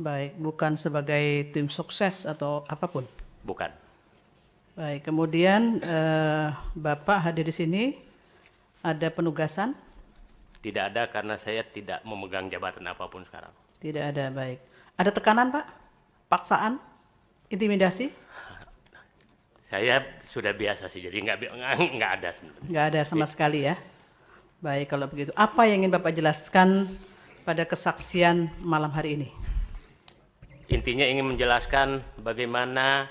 Baik, bukan sebagai tim sukses atau apapun. Bukan. Baik, kemudian Bapak hadir di sini ada penugasan? Tidak ada karena saya tidak memegang jabatan apapun sekarang. Tidak ada, baik. Ada tekanan, Pak? Paksaan? Intimidasi? Saya sudah biasa sih, jadi nggak ada sebenarnya. Nggak ada sama sekali ya. Baik, kalau begitu. Apa yang ingin Bapak jelaskan pada kesaksian malam hari ini? Intinya ingin menjelaskan bagaimana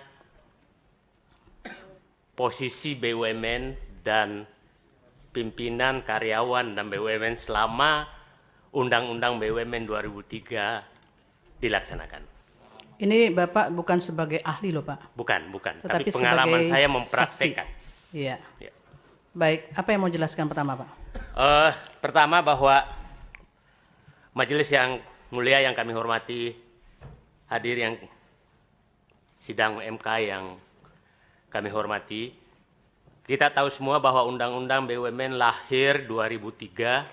posisi BUMN dan pimpinan karyawan dan BUMN selama Undang-Undang BUMN 2003 dilaksanakan. Ini Bapak bukan sebagai ahli loh Pak. Bukan. Tetapi Tapi pengalaman sebagai saya mempraktekkan. saksi. Iya. Ya. Baik, apa yang mau jelaskan pertama Pak? Pertama bahwa majelis yang mulia yang kami hormati, hadir yang sidang MK yang kami hormati, kita tahu semua bahwa Undang-Undang BUMN lahir 2003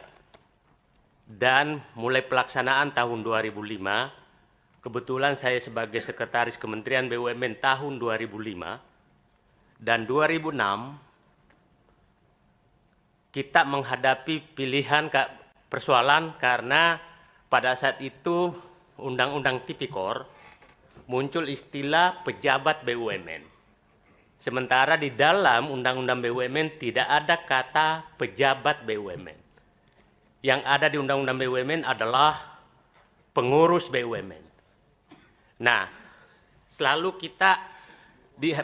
dan mulai pelaksanaan tahun 2005. Kebetulan saya sebagai Sekretaris Kementerian BUMN tahun 2005 dan 2006 kita menghadapi pilihan persoalan karena pada saat itu Undang-Undang Tipikor muncul istilah pejabat BUMN. Sementara di dalam Undang-Undang BUMN tidak ada kata pejabat BUMN. Yang ada di Undang-Undang BUMN adalah pengurus BUMN. Nah, selalu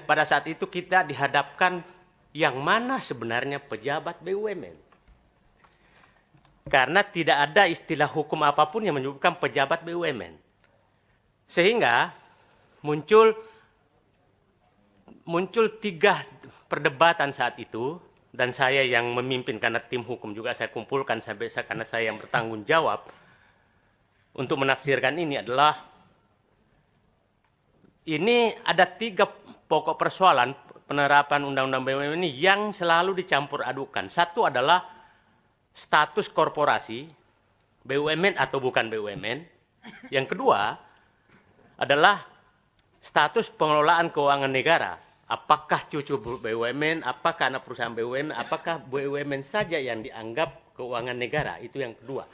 pada saat itu kita dihadapkan yang mana sebenarnya pejabat BUMN. Karena tidak ada istilah hukum apapun yang menyebutkan pejabat BUMN. Sehingga muncul 3 perdebatan saat itu, dan saya yang memimpin karena tim hukum juga saya kumpulkan karena saya yang bertanggung jawab untuk menafsirkan ini adalah ini ada 3 pokok persoalan penerapan Undang-Undang BUMN ini yang selalu dicampur adukan. Satu adalah status korporasi, BUMN atau bukan BUMN. Yang kedua adalah status pengelolaan keuangan negara. Apakah cucu BUMN, apakah anak perusahaan BUMN, apakah BUMN saja yang dianggap keuangan negara. Itu yang kedua.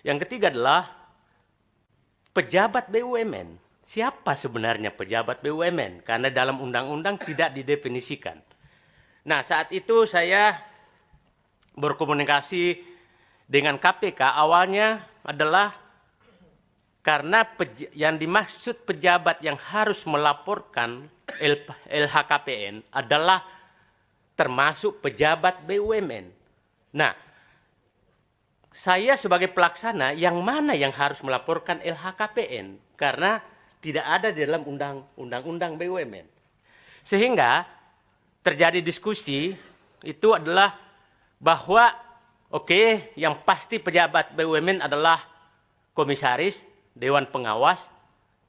Yang ketiga adalah pejabat BUMN. Siapa sebenarnya pejabat BUMN? Karena dalam undang-undang tidak didefinisikan. Nah, saat itu saya berkomunikasi dengan KPK awalnya adalah karena yang dimaksud pejabat yang harus melaporkan LHKPN adalah termasuk pejabat BUMN. Nah, saya sebagai pelaksana yang mana yang harus melaporkan LHKPN? Karena tidak ada di dalam Undang-Undang BUMN. Sehingga terjadi diskusi itu adalah bahwa yang pasti pejabat BUMN adalah komisaris, dewan pengawas,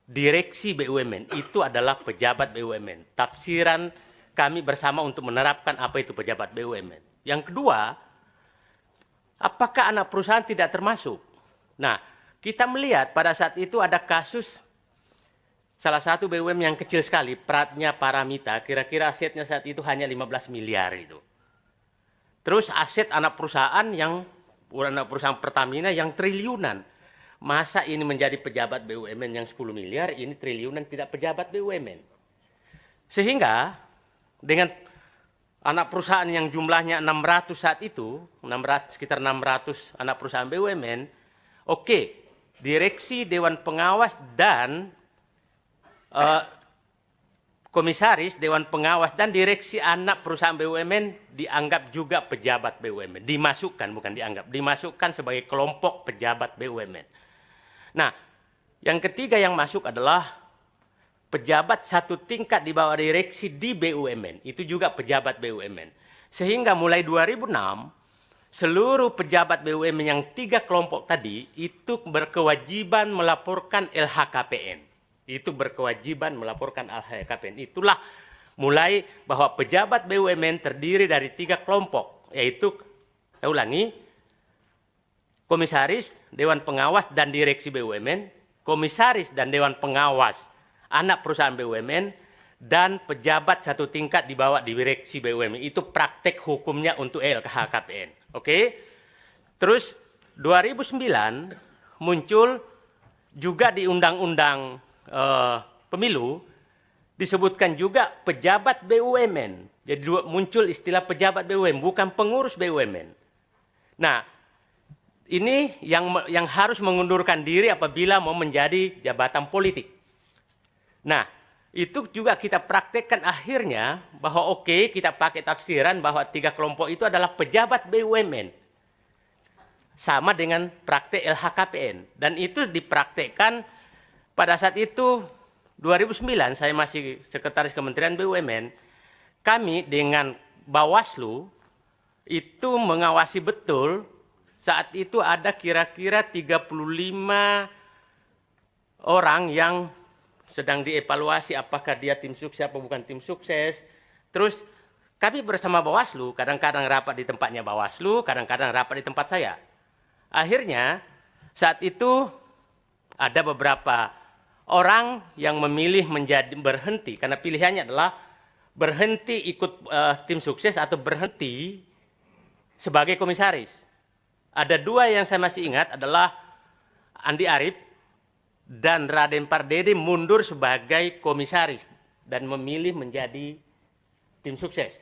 direksi BUMN. Itu adalah pejabat BUMN. Tafsiran kami bersama untuk menerapkan apa itu pejabat BUMN. Yang kedua, apakah anak perusahaan tidak termasuk? Nah, kita melihat pada saat itu ada kasus salah satu BUMN yang kecil sekali, Pratnya Paramita, kira-kira asetnya saat itu hanya 15 miliar itu. Terus aset anak perusahaan Pertamina yang triliunan. Masa ini menjadi pejabat BUMN yang 10 miliar, ini triliunan tidak pejabat BUMN. Sehingga dengan anak perusahaan yang jumlahnya 600 saat itu, sekitar 600 anak perusahaan BUMN, direksi, dewan pengawas, dan komisaris, dewan pengawas, dan direksi anak perusahaan BUMN dianggap juga pejabat BUMN. Dimasukkan, bukan dianggap. Dimasukkan sebagai kelompok pejabat BUMN. Nah, yang ketiga yang masuk adalah pejabat satu tingkat di bawah direksi di BUMN. Itu juga pejabat BUMN. Sehingga mulai 2006, seluruh pejabat BUMN yang 3 kelompok tadi itu berkewajiban melaporkan LHKPN. Itu berkewajiban melaporkan LHKPN. Itulah mulai bahwa pejabat BUMN terdiri dari 3 kelompok, yaitu, saya ulangi, komisaris, dewan pengawas, dan direksi BUMN. komisaris dan dewan pengawas anak perusahaan BUMN dan pejabat satu tingkat di bawah direksi BUMN. Itu praktek hukumnya untuk LHKPN. Oke. Terus 2009 muncul juga di Undang-Undang Pemilu disebutkan juga pejabat BUMN. Jadi muncul istilah pejabat BUMN, bukan pengurus BUMN. Nah, ini yang harus mengundurkan diri apabila mau menjadi jabatan politik. Nah, itu juga kita praktekkan akhirnya bahwa oke, kita pakai tafsiran bahwa 3 kelompok itu adalah pejabat BUMN. Sama dengan praktek LHKPN. Dan itu dipraktekkan pada saat itu 2009, saya masih sekretaris Kementerian BUMN, kami dengan Bawaslu itu mengawasi betul. Saat itu ada kira-kira 35 orang yang sedang dievaluasi apakah dia tim sukses atau bukan tim sukses. Terus kami bersama Bawaslu, kadang-kadang rapat di tempatnya Bawaslu, kadang-kadang rapat di tempat saya. Akhirnya saat itu ada beberapa orang yang memilih menjadi berhenti karena pilihannya adalah berhenti ikut tim sukses atau berhenti sebagai komisaris. Ada 2 yang saya masih ingat adalah Andi Arief dan Raden Pardede mundur sebagai komisaris dan memilih menjadi tim sukses.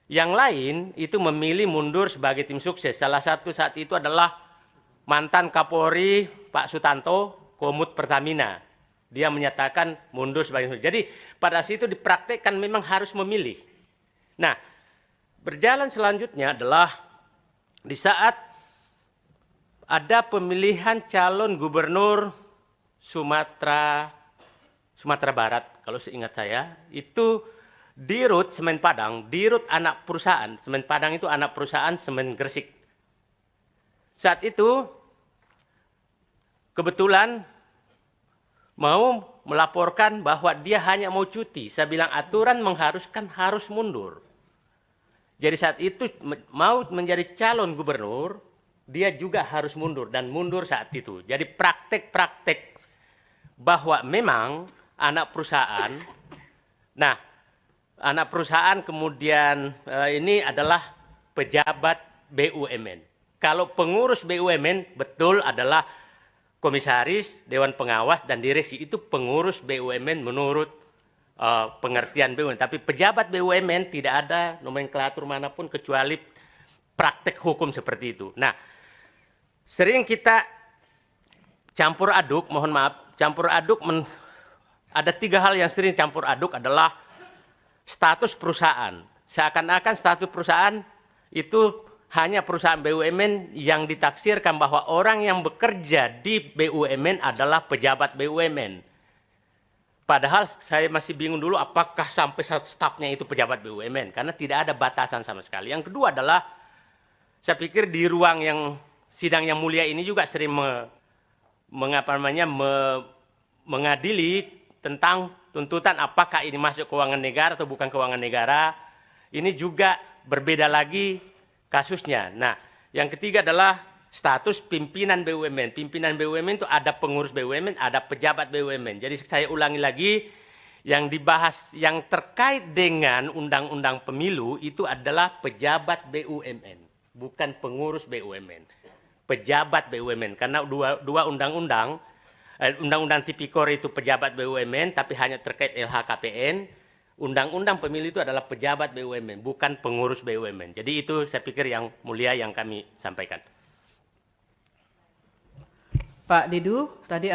Yang lain itu memilih mundur sebagai tim sukses. Salah satu saat itu adalah mantan Kapolri Pak Sutanto, Komut Pertamina. Dia menyatakan mundur sebagai tim sukses. Jadi pada situ dipraktekkan memang harus memilih. Nah, berjalan selanjutnya adalah di saat ada pemilihan calon gubernur Sumatera Barat, kalau seingat saya, itu Dirut Semen Padang, Dirut anak perusahaan, Semen Padang itu anak perusahaan Semen Gresik. Saat itu kebetulan mau melaporkan bahwa dia hanya mau cuti. Saya bilang aturan mengharuskan harus mundur. Jadi saat itu mau menjadi calon gubernur, dia juga harus mundur dan mundur saat itu. Jadi praktek-praktek bahwa memang anak perusahaan, nah anak perusahaan kemudian ini adalah pejabat BUMN. Kalau pengurus BUMN betul adalah komisaris, dewan pengawas dan direksi, itu pengurus BUMN menurut pengertian BUMN. Tapi pejabat BUMN tidak ada nomenklatur manapun kecuali praktek hukum seperti itu. Nah, sering kita campur aduk, mohon maaf, campur aduk, ada 3 hal yang sering campur aduk adalah status perusahaan. Seakan-akan status perusahaan itu hanya perusahaan BUMN yang ditafsirkan bahwa orang yang bekerja di BUMN adalah pejabat BUMN. Padahal saya masih bingung dulu apakah sampai stafnya itu pejabat BUMN, karena tidak ada batasan sama sekali. Yang kedua adalah, saya pikir di ruang yang sidang yang mulia ini juga sering mengadili tentang tuntutan apakah ini masuk keuangan negara atau bukan keuangan negara. Ini juga berbeda lagi kasusnya. Nah, yang ketiga adalah status pimpinan BUMN. Pimpinan BUMN itu ada pengurus BUMN, ada pejabat BUMN. Jadi saya ulangi lagi, yang dibahas yang terkait dengan undang-undang pemilu itu adalah pejabat BUMN, bukan pengurus BUMN. Pejabat BUMN, karena dua undang-undang, undang-undang tipikor itu pejabat BUMN, tapi hanya terkait LHKPN. Undang-undang pemilu itu adalah pejabat BUMN, bukan pengurus BUMN. Jadi itu saya pikir yang mulia yang kami sampaikan. Pak Didu tadi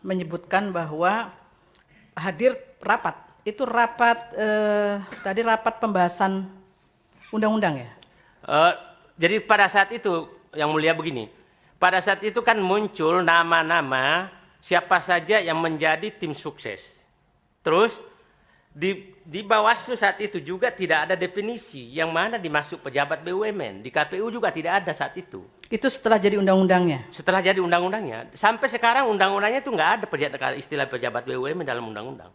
menyebutkan bahwa hadir rapat. Itu rapat tadi rapat pembahasan undang-undang ya? Jadi pada saat itu yang mulia begini, pada saat itu kan muncul nama-nama siapa saja yang menjadi tim sukses. Terus di Bawaslu saat itu juga tidak ada definisi yang mana dimaksud pejabat BUMN. Di KPU juga tidak ada saat itu. Itu setelah jadi undang-undangnya? Setelah jadi undang-undangnya. Sampai sekarang undang-undangnya itu nggak ada istilah pejabat BUMN dalam undang-undang.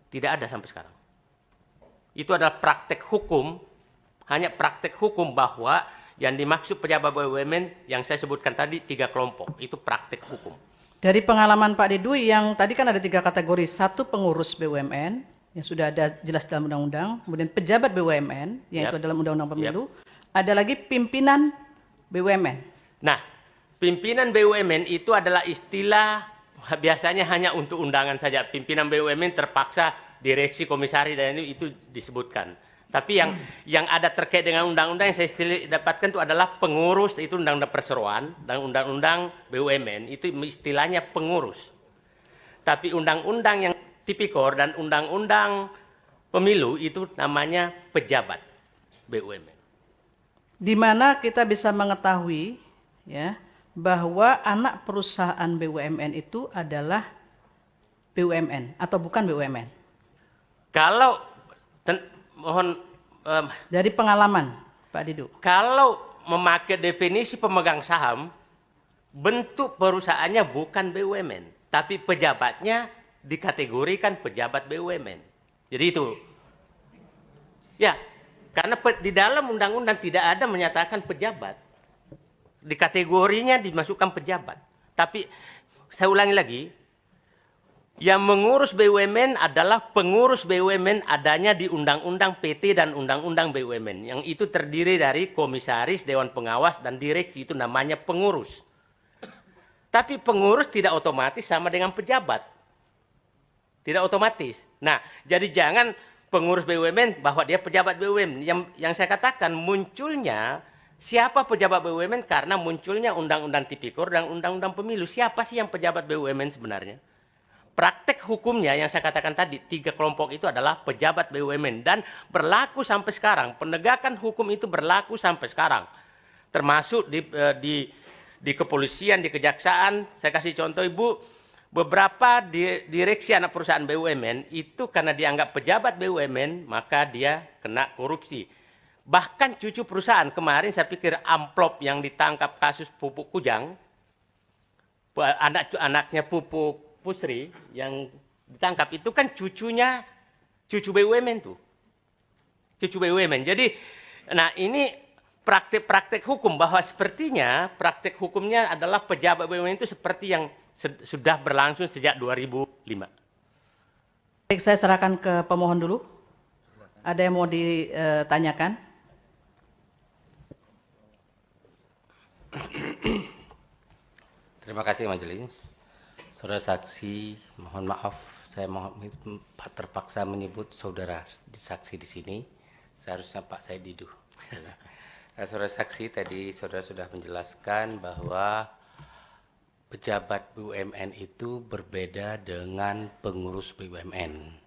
Tidak ada sampai sekarang. Itu adalah praktek hukum, hanya praktek hukum bahwa yang dimaksud pejabat BUMN yang saya sebutkan tadi 3 kelompok. Itu praktek hukum. Dari pengalaman Pak Didu yang tadi kan ada 3 kategori, satu pengurus BUMN yang sudah ada jelas dalam undang-undang, kemudian pejabat BUMN yang itu dalam undang-undang pemilu, ada lagi pimpinan BUMN. Nah, pimpinan BUMN itu adalah istilah biasanya hanya untuk undangan saja. Pimpinan BUMN terpaksa direksi, komisaris dan itu disebutkan. Tapi yang ada terkait dengan undang-undang yang saya dapatkan itu adalah pengurus, itu undang-undang perseroan dan undang-undang BUMN itu istilahnya pengurus. Tapi undang-undang yang tipikor dan undang-undang pemilu itu namanya pejabat BUMN. Di mana kita bisa mengetahui ya bahwa anak perusahaan BUMN itu adalah BUMN atau bukan BUMN. Kalau mohon dari pengalaman Pak Didu. Kalau memakai definisi pemegang saham, bentuk perusahaannya bukan BUMN, tapi pejabatnya dikategorikan pejabat BUMN. Jadi itu. Ya, karena di dalam undang-undang tidak ada menyatakan pejabat. Di kategorinya dimasukkan pejabat. Tapi saya ulangi lagi, yang mengurus BUMN adalah pengurus BUMN adanya di Undang-Undang PT dan Undang-Undang BUMN. Yang itu terdiri dari komisaris, dewan pengawas, dan direksi. Itu namanya pengurus. Tapi pengurus tidak otomatis sama dengan pejabat. Tidak otomatis. Nah, jadi jangan pengurus BUMN bahwa dia pejabat BUMN. Yang saya katakan munculnya siapa pejabat BUMN karena munculnya Undang-Undang Tipikor dan Undang-Undang Pemilu. Siapa sih yang pejabat BUMN sebenarnya? Praktek hukumnya yang saya katakan tadi, 3 kelompok itu adalah pejabat BUMN dan berlaku sampai sekarang. Penegakan hukum itu berlaku sampai sekarang. Termasuk di kepolisian, di kejaksaan. Saya kasih contoh Ibu, beberapa direksi anak perusahaan BUMN itu karena dianggap pejabat BUMN, maka dia kena korupsi. Bahkan cucu perusahaan, kemarin saya pikir amplop yang ditangkap kasus Pupuk Kujang, anaknya Pupuk Pusri yang ditangkap itu kan cucu BUMN tuh. Cucu BUMN. Jadi, nah ini praktek-praktek hukum bahwa sepertinya praktek hukumnya adalah pejabat BUMN itu seperti yang sudah berlangsung sejak 2005. Baik, saya serahkan ke pemohon dulu. Ada yang mau ditanyakan? Terima kasih majelis. Saudara saksi, mohon maaf, saya terpaksa menyebut saudara saksi di sini. Seharusnya Pak Said Didu. Saudara saksi, tadi saudara sudah menjelaskan bahwa pejabat BUMN itu berbeda dengan pengurus BUMN.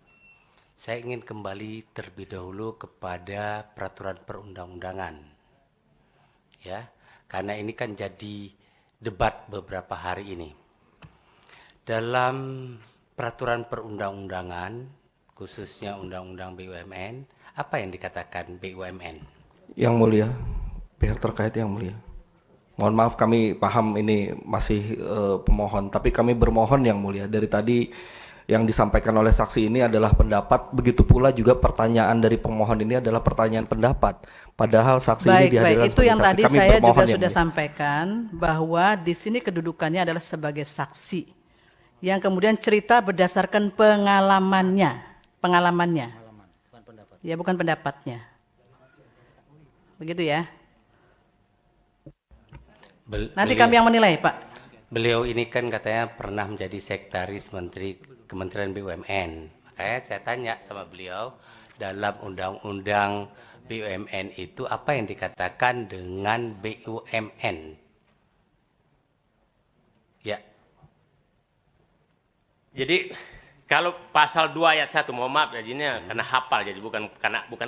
Saya ingin kembali terlebih dahulu kepada peraturan perundang-undangan. Ya, karena ini kan jadi debat beberapa hari ini. Dalam peraturan perundang-undangan, khususnya Undang-Undang BUMN, apa yang dikatakan BUMN? Yang mulia, pihak terkait yang mulia. Mohon maaf kami paham ini masih pemohon, tapi kami bermohon yang mulia. Dari tadi yang disampaikan oleh saksi ini adalah pendapat, begitu pula juga pertanyaan dari pemohon ini adalah pertanyaan pendapat. Padahal saksi ini dihadirkan itu yang saksi. tadi Kami saya juga yang sudah mulia. sampaikan bahwa di sini kedudukannya adalah sebagai saksi yang kemudian cerita berdasarkan pengalamannya. Ya, bukan pendapatnya. Begitu ya. Nanti kami yang menilai, Pak. Beliau ini kan katanya pernah menjadi sekretaris Menteri Kementerian BUMN. Makanya saya tanya sama beliau, dalam Undang-Undang BUMN itu apa yang dikatakan dengan BUMN? Ya. Jadi kalau pasal 2 ayat 1, mohon maaf ya, jadinya karena hafal, jadi bukan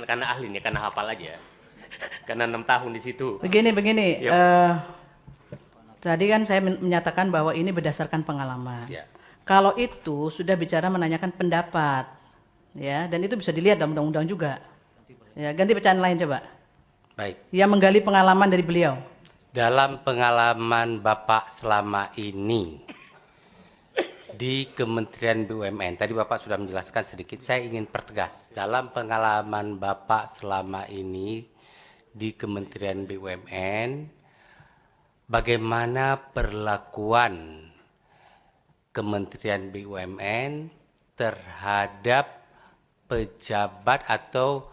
karena ahlinya, karena hafal aja. Karena 6 tahun di situ. Begini, Yep. Tadi kan saya menyatakan bahwa ini berdasarkan pengalaman. Ya. Kalau itu sudah bicara menanyakan pendapat, ya, dan itu bisa dilihat dalam undang-undang juga. Ya, ganti bacaan lain coba. Baik. Yang menggali pengalaman dari beliau. Dalam pengalaman Bapak selama ini di Kementerian BUMN, tadi Bapak sudah menjelaskan sedikit, saya ingin pertegas. Dalam pengalaman Bapak selama ini di Kementerian BUMN, bagaimana perlakuan Kementerian BUMN terhadap pejabat atau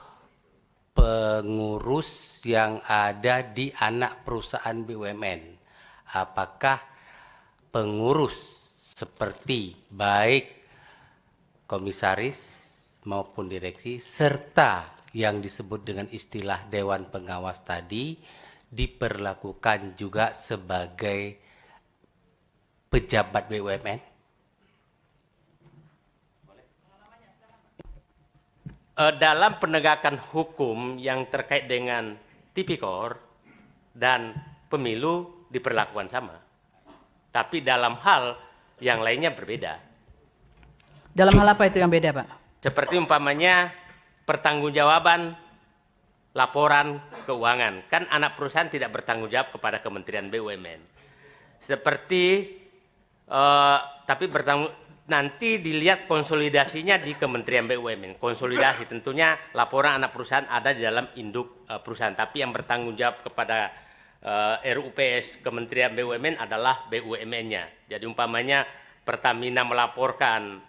pengurus yang ada di anak perusahaan BUMN. Apakah pengurus seperti baik komisaris maupun direksi serta yang disebut dengan istilah Dewan Pengawas tadi diperlakukan juga sebagai pejabat BUMN? Dalam penegakan hukum yang terkait dengan tipikor dan pemilu diperlakukan sama. Tapi dalam hal yang lainnya berbeda. Dalam hal apa itu yang beda, Pak? Seperti umpamanya pertanggungjawaban laporan keuangan. Kan anak perusahaan tidak bertanggung jawab kepada Kementerian BUMN. Seperti, tapi nanti dilihat konsolidasinya di Kementerian BUMN. Konsolidasi tentunya laporan anak perusahaan ada di dalam induk perusahaan. Tapi yang bertanggung jawab kepada RUPS Kementerian BUMN adalah BUMN-nya. Jadi umpamanya Pertamina melaporkan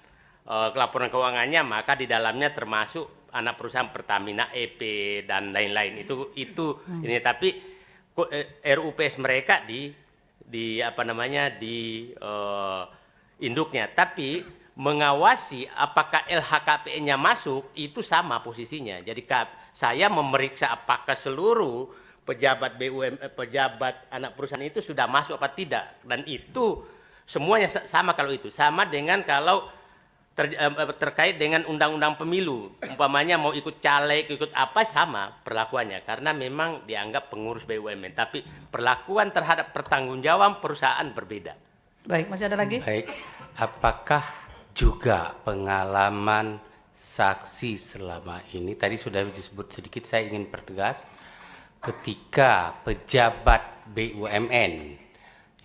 laporan keuangannya, maka di dalamnya termasuk anak perusahaan Pertamina EP dan lain-lain. Itu ini, tapi RUPS mereka di induknya. Tapi mengawasi apakah LHKPN-nya masuk itu sama posisinya. Jadi saya memeriksa apakah seluruh pejabat pejabat anak perusahaan itu sudah masuk apa tidak, dan itu semuanya sama. Kalau itu sama dengan kalau terkait dengan undang-undang pemilu, umpamanya mau ikut caleg, ikut apa, sama perlakuannya karena memang dianggap pengurus BUMN. Tapi perlakuan terhadap pertanggungjawaban perusahaan berbeda. Baik, masih ada lagi? Baik, apakah juga pengalaman saksi selama ini, tadi sudah disebut sedikit, saya ingin pertegas, ketika pejabat BUMN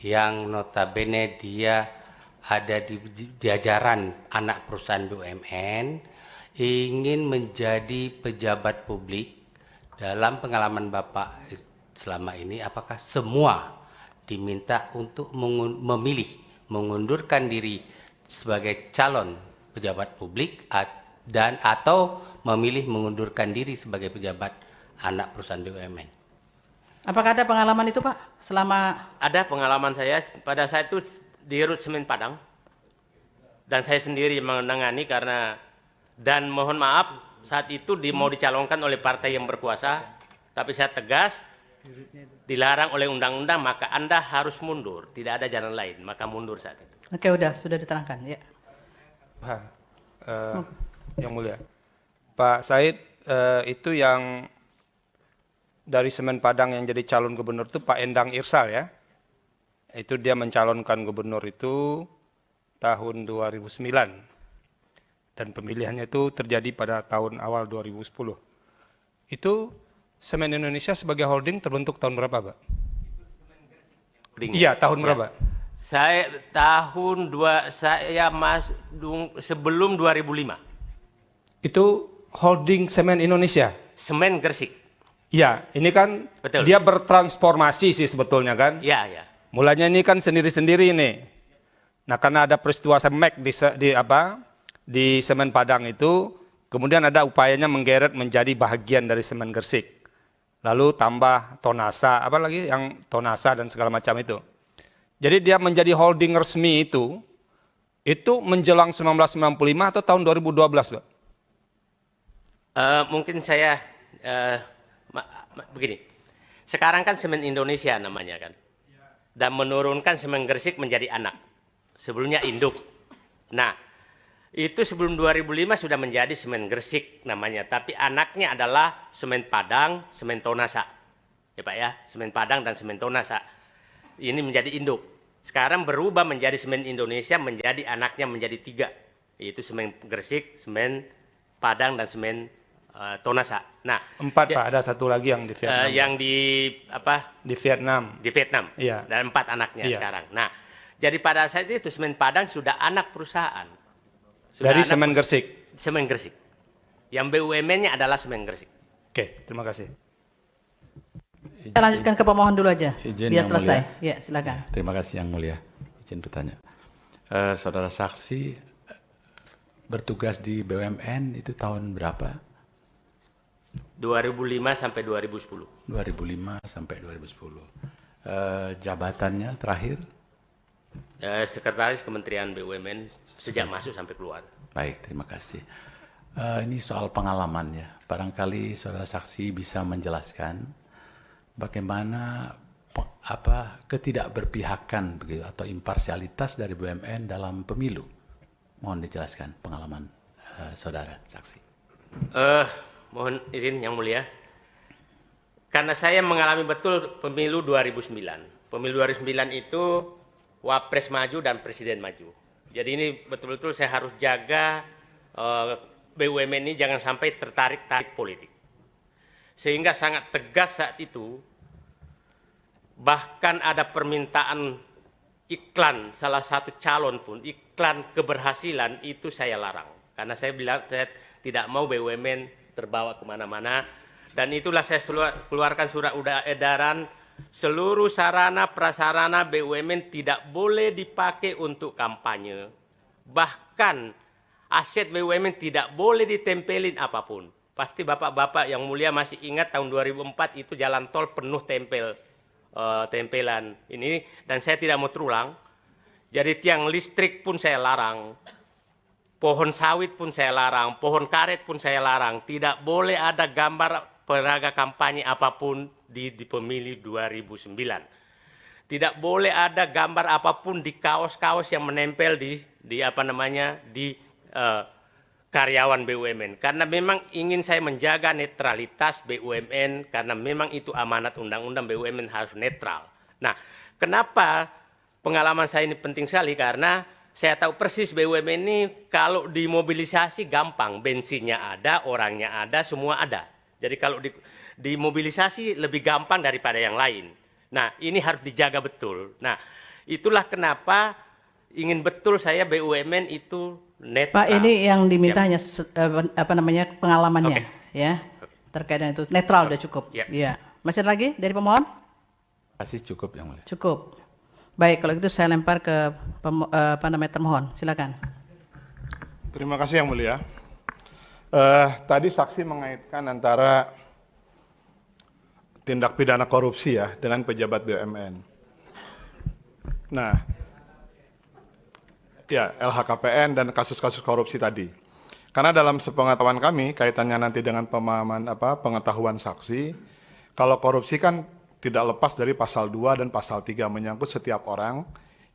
yang notabene dia ada di jajaran anak perusahaan BUMN ingin menjadi pejabat publik, dalam pengalaman Bapak selama ini apakah semua diminta untuk mengundurkan diri sebagai calon pejabat publik dan atau memilih mengundurkan diri sebagai pejabat anak perusahaan BUMN? Apakah ada pengalaman itu, Pak? Selama Ada pengalaman saya pada saat itu di Rut Semen Padang, dan saya sendiri menangani karena, dan mohon maaf saat itu mau dicalonkan oleh partai yang berkuasa, tapi saya tegas dilarang oleh undang-undang, maka Anda harus mundur, tidak ada jalan lain, maka mundur saat itu. Oke, sudah diterangkan ya. Yang mulia, Pak Said, itu yang dari Semen Padang yang jadi calon gubernur itu Pak Endang Irsal ya. Itu dia mencalonkan gubernur itu tahun 2009. Dan pemilihannya itu terjadi pada tahun awal 2010. Itu Semen Indonesia sebagai holding terbentuk tahun berapa, Pak? Iya, tahun berapa? Saya sebelum 2005. Itu holding Semen Indonesia. Semen Gresik. Iya, ini kan Betul. dia bertransformasi sih sebetulnya kan. Iya, iya. Mulanya ini kan sendiri-sendiri nih. Nah, karena ada peristiwa Semek di Semen Padang itu, kemudian ada upayanya menggeret menjadi bagian dari Semen Gresik. Lalu tambah Tonasa, apa lagi yang Tonasa dan segala macam itu. Jadi dia menjadi holding resmi itu menjelang 1995 atau tahun 2012, Pak? Mungkin saya begini. Sekarang kan Semen Indonesia namanya kan. Dan menurunkan Semen Gresik menjadi anak. Sebelumnya induk. Nah, itu sebelum 2005 sudah menjadi Semen Gresik namanya. Tapi anaknya adalah Semen Padang, Semen Tonasa. Ya Pak ya, Semen Padang dan Semen Tonasa. Ini menjadi induk. Sekarang berubah menjadi Semen Indonesia, menjadi anaknya menjadi 3. Yaitu Semen Gresik, Semen Padang, dan Semen Tonasa. Nah, 4 Pak, ada satu lagi yang di Vietnam. yang di Di Vietnam. Di Vietnam. Iya. Dan 4 anaknya Iya. sekarang. Nah, jadi pada saat itu Semen Padang sudah anak perusahaan. Dari Semen Gresik. Semen Gresik. Yang BUMN-nya adalah Semen Gresik. Oke, terima kasih. Kita lanjutkan ke pemohon dulu aja, Izin biar yang selesai. mulia. Ya, silakan. Terima kasih Yang Mulia. Izin bertanya. Saudara saksi bertugas di BUMN itu tahun berapa? 2005 sampai 2010. 2005 sampai 2010. Jabatannya terakhir? Sekretaris Kementerian BUMN sejak masuk sampai keluar. Baik, terima kasih. Ini soal pengalamannya. Barangkali saudara saksi bisa menjelaskan bagaimana ketidakberpihakan begitu atau imparsialitas dari BUMN dalam pemilu. Mohon dijelaskan pengalaman saudara saksi. Mohon izin Yang Mulia. Karena saya mengalami betul pemilu 2009. Pemilu 2009 itu Wapres maju dan Presiden maju. Jadi ini betul-betul saya harus jaga BUMN ini jangan sampai tertarik-tarik politik. Sehingga sangat tegas saat itu, bahkan ada permintaan iklan salah satu calon pun, iklan keberhasilan itu saya larang. Karena saya bilang saya tidak mau BUMN terbawa kemana-mana. Dan itulah saya keluarkan surat edaran, seluruh sarana prasarana BUMN tidak boleh dipakai untuk kampanye. Bahkan aset BUMN tidak boleh ditempelin apapun. Pasti bapak-bapak yang mulia masih ingat tahun 2004 itu jalan tol penuh tempelan ini, dan saya tidak mau terulang. Jadi tiang listrik pun saya larang, pohon sawit pun saya larang, pohon karet pun saya larang. Tidak boleh ada gambar peraga kampanye apapun di pemilu 2009. Tidak boleh ada gambar apapun di kaos-kaos yang menempel di karyawan BUMN. Karena memang ingin saya menjaga netralitas BUMN, karena memang itu amanat undang-undang BUMN harus netral. Nah, kenapa pengalaman saya ini penting sekali? Karena saya tahu persis BUMN ini kalau dimobilisasi gampang, bensinnya ada, orangnya ada, semua ada. Jadi kalau dimobilisasi lebih gampang daripada yang lain. Nah, ini harus dijaga betul. Nah, itulah kenapa ingin betul saya BUMN itu netral. Pak, ini yang diminta hanya pengalamannya, ya, terkait dengan itu netral udah cukup. Ya. Masih ada lagi dari pemohon? Masih cukup Yang Mulia. Cukup. Baik, kalau gitu saya lempar ke termohon. Silakan. Terima kasih Yang Mulia. Tadi saksi mengaitkan antara tindak pidana korupsi ya dengan pejabat BUMN. Nah, ya LHKPN dan kasus-kasus korupsi tadi. Karena dalam sepengetahuan kami kaitannya nanti dengan pemahaman pengetahuan saksi, kalau korupsi kan tidak lepas dari pasal 2 dan pasal 3 menyangkut setiap orang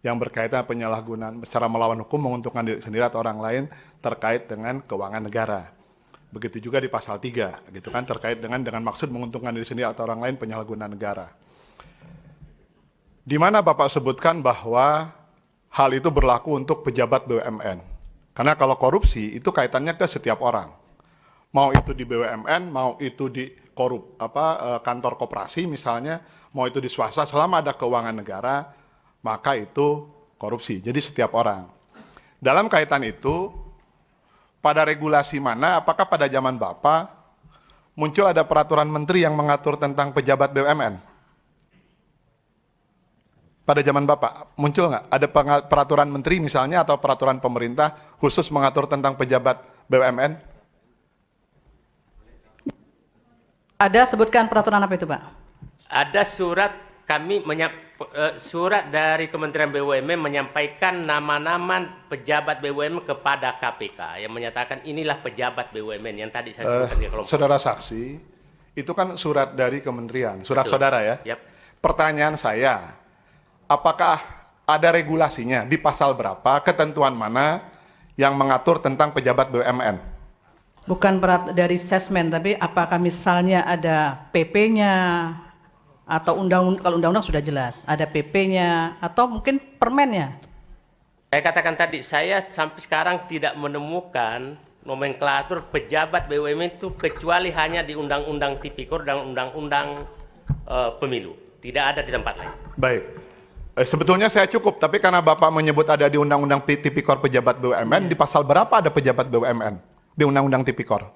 yang berkaitan penyalahgunaan secara melawan hukum menguntungkan diri sendiri atau orang lain terkait dengan keuangan negara. Begitu juga di pasal 3 gitu kan, terkait dengan maksud menguntungkan diri sendiri atau orang lain penyalahgunaan negara. Di mana Bapak sebutkan bahwa hal itu berlaku untuk pejabat BUMN. Karena kalau korupsi itu kaitannya ke setiap orang. Mau itu di BUMN, mau itu di kantor koperasi misalnya, mau itu di swasta, selama ada keuangan negara, maka itu korupsi. Jadi setiap orang. Dalam kaitan itu, pada regulasi mana, apakah pada zaman Bapak muncul ada peraturan menteri yang mengatur tentang pejabat BUMN? Pada zaman Bapak muncul nggak ada peraturan menteri misalnya atau peraturan pemerintah khusus mengatur tentang pejabat BUMN? Ada sebutkan peraturan apa itu, Pak? Ada surat surat dari Kementerian BUMN menyampaikan nama-nama pejabat BUMN kepada KPK yang menyatakan inilah pejabat BUMN yang tadi saya sebutkan di kelompok. Saudara saksi, itu kan surat dari kementerian, surat Betul. saudara ya. Yap. Pertanyaan saya, apakah ada regulasinya di pasal berapa, ketentuan mana yang mengatur tentang pejabat BUMN? Bukan dari sesmen, tapi apakah misalnya ada PP-nya atau kalau undang-undang sudah jelas, ada PP-nya atau mungkin permennya? Saya katakan tadi, saya sampai sekarang tidak menemukan nomenklatur pejabat BUMN itu kecuali hanya di Undang-Undang Tipikor dan Undang-Undang Pemilu. Tidak ada di tempat lain. Baik. Sebetulnya saya cukup, tapi karena Bapak menyebut ada di Undang-Undang Tipikor pejabat BUMN, di pasal berapa ada pejabat BUMN? Di Undang-Undang Tipikor.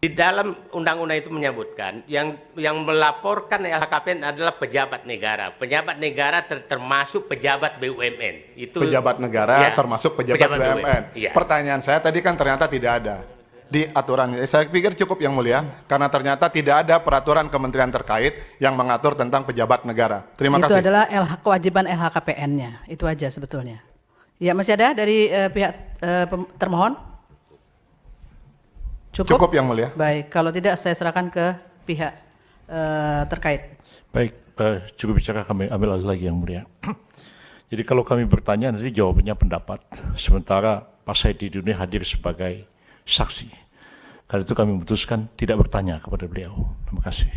Di dalam undang-undang itu menyebutkan yang melaporkan LHKPN adalah pejabat negara. Pejabat negara termasuk pejabat BUMN. Itu Pejabat negara ya, termasuk pejabat BUMN. Ya. Pertanyaan saya tadi kan ternyata tidak ada di aturan. Saya pikir cukup Yang Mulia, karena ternyata tidak ada peraturan kementerian terkait yang mengatur tentang pejabat negara. Terima Itu kasih. adalah kewajiban LHKPN-nya. Itu aja sebetulnya. Ya, masih ada dari pihak termohon? Cukup Yang Mulia. Baik, kalau tidak saya serahkan ke pihak terkait. Baik, cukup bicara kami ambil alih lagi Yang Mulia. Jadi kalau kami bertanya nanti jawabannya pendapat. Sementara Pak Said Didu ini hadir sebagai saksi. Karena itu kami memutuskan tidak bertanya kepada beliau. Terima kasih.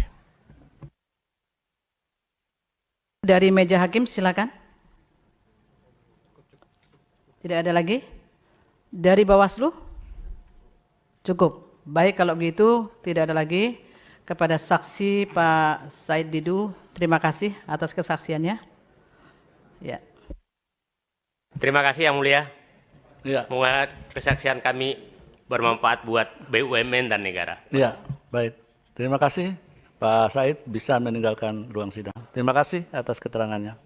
Dari meja hakim silakan. Tidak ada lagi? Dari Bawaslu? Cukup. Baik, kalau begitu tidak ada lagi. Kepada saksi Pak Said Didu, terima kasih atas kesaksiannya. Ya. Terima kasih Yang Mulia. Ya, Semoga kesaksian kami bermanfaat buat BUMN dan negara. ya, baik. Terima kasih Pak Said bisa meninggalkan ruang sidang. Terima kasih atas keterangannya.